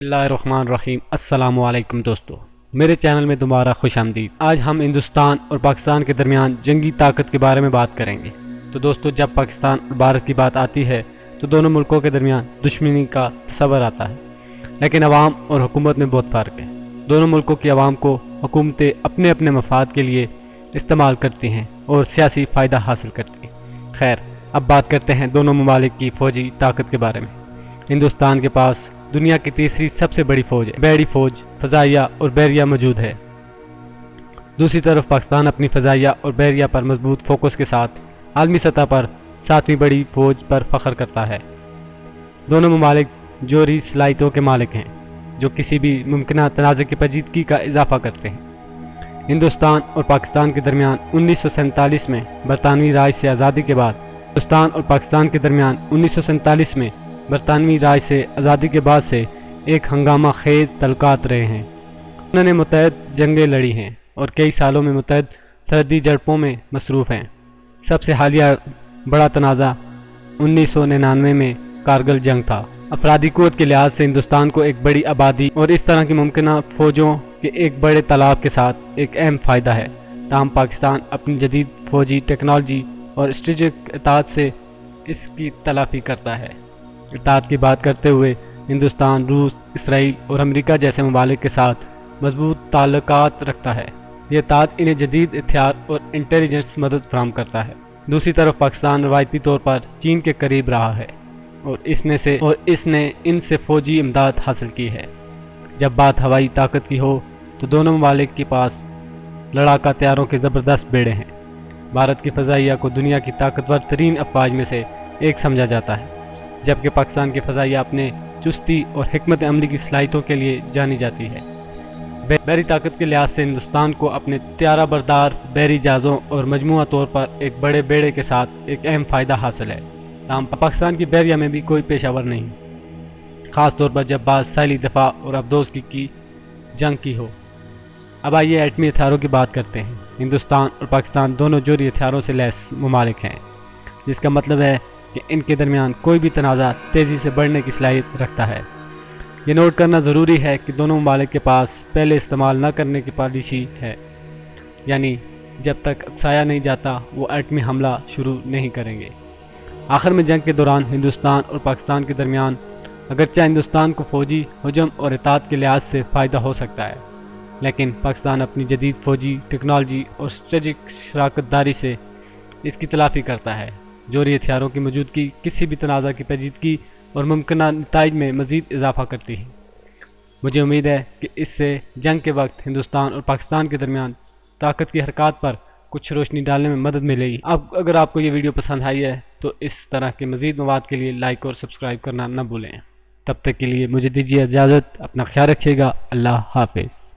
बिस्मिल्लाहिर्रहमानिर्रहीम। अस्सलाम वालेकुम दोस्तों, मेरे चैनल में दोबारा खुश आमदीद। आज हम हिंदुस्तान और पाकिस्तान के दरमियान जंगी ताकत के बारे में बात करेंगे। तो दोस्तों, जब पाकिस्तान और भारत की बात आती है तो दोनों मुल्कों के दरमियान दुश्मनी का तस्वर आता है, लेकिन अवाम और हुकूमत में बहुत फ़र्क है। दोनों मुल्कों की अवाम को हुकूमतें अपने अपने मफाद के लिए इस्तेमाल करती हैं और सियासी फ़ायदा हासिल करती हैं। खैर, अब बात करते हैं दोनों ममालिक की फ़ौजी ताकत के बारे में। हिंदुस्तान के पास दुनिया की तीसरी सबसे बड़ी फौज है। बहरी फौज, फजाइया और बहरिया मौजूद है। दूसरी तरफ पाकिस्तान अपनी फजाइया और बहरिया पर मजबूत फोकस के साथ आलमी सतह पर सातवीं बड़ी फौज पर फख्र करता है। दोनों ममालिक जोहरी सलाहियतों के मालिक हैं जो किसी भी मुमकिन तनाज़े की पेचीदगी का इजाफा करते हैं। हिंदुस्तान और पाकिस्तान के दरमियान 1947 में बरतानवी राज से आज़ादी के बाद हिंदुस्तान और पाकिस्तान के दरमियान 1947 में बरतानवी राज से आज़ादी के बाद से एक हंगामा खेज तल्कात रहे हैं। उन्होंने मुतअद्दिद जंगें लड़ी हैं और कई सालों में मुतअद्दिद सरहदी झड़पों में मसरूफ़ हैं। सबसे हालिया बड़ा तनाज़ा 1999 में कारगिल जंग था। अफरादी क़ुव्वत के लिहाज से हिंदुस्तान को एक बड़ी आबादी और इस तरह की मुमकिन फ़ौजों के एक बड़े तालाब के साथ एक अहम फ़ायदा है। ताहम पाकिस्तान अपनी जदीद फ़ौजी टेक्नोलॉजी और स्ट्रेटेजिक इताअत से इसकी तलाफ़ी करता है। इताअत की बात करते हुए हिंदुस्तान रूस, इसराइल और अमेरिका जैसे ममालिक के साथ मजबूत ताल्लुकात रखता है। ये इताअत इन्हें जदीद हथियार और इंटेलिजेंस मदद फराहम करता है। दूसरी तरफ पाकिस्तान रवायती तौर पर चीन के करीब रहा है और इसने इनसे फ़ौजी इमदाद हासिल की है। जब बात हवाई ताकत की हो तो दोनों ममालिक के पास लड़ाका हथियारों के ज़बरदस्त बेड़े हैं। भारत की फ़ज़ाइया को दुनिया की ताकतवर तरीन अफ़वाज में से एक समझा जाता है, जबकि पाकिस्तान की फ़ज़ाइया अपने चुस्ती और हिकमत अमली की सलाहियतों के लिए जानी जाती है। बहरी ताकत के लिहाज से हिंदुस्तान को अपने त्यारा बरदार बहरी जहाज़ों और मजमूआ तौर पर एक बड़े बेड़े के साथ एक अहम फ़ायदा हासिल है। ताहम पाकिस्तान की बहरिया में भी कोई पेशावर नहीं, ख़ास तौर पर जब बात साहिली दफ़ा और अबदोज़ की जंग की हो। अब आइए एटमी हथियारों की बात करते हैं। हिंदुस्तान और पाकिस्तान दोनों जोहरी हथियारों से लैस ममालिक हैं, जिसका मतलब है कि इनके दरमियान कोई भी तनाज़ा तेज़ी से बढ़ने की सलाहियत रखता है। ये नोट करना ज़रूरी है कि दोनों ममालिक के पास पहले इस्तेमाल न करने की पॉलिसी है, यानी जब तक उकसाया नहीं जाता वो एटमी हमला शुरू नहीं करेंगे। आखिर में जंग के दौरान हिंदुस्तान और पाकिस्तान के दरमियान अगरचे हिंदुस्तान को फ़ौजी हजम और इताअत के लिहाज से फ़ायदा हो सकता है, लेकिन पाकिस्तान अपनी जदीद फ़ौजी टेक्नोलॉजी और स्ट्रेटेजिक शराकतदारी से इसकी तलाफ़ी करता है। जोहरी हथियारों की मौजूदगी किसी भी तनाज़ा की पेचीदगी और मुमकिन नताइज में मज़ीद इजाफ़ा करती है। मुझे उम्मीद है कि इससे जंग के वक्त हिंदुस्तान और पाकिस्तान के दरमियान ताकत की हरकत पर कुछ रोशनी डालने में मदद मिलेगी। अब अगर आपको ये वीडियो पसंद आई है तो इस तरह के मज़ीद मवाद के लिए लाइक और सब्सक्राइब करना न भूलें। तब तक के लिए मुझे दीजिए इजाज़त। अपना ख्याल रखिएगा। अल्लाह हाफिज़।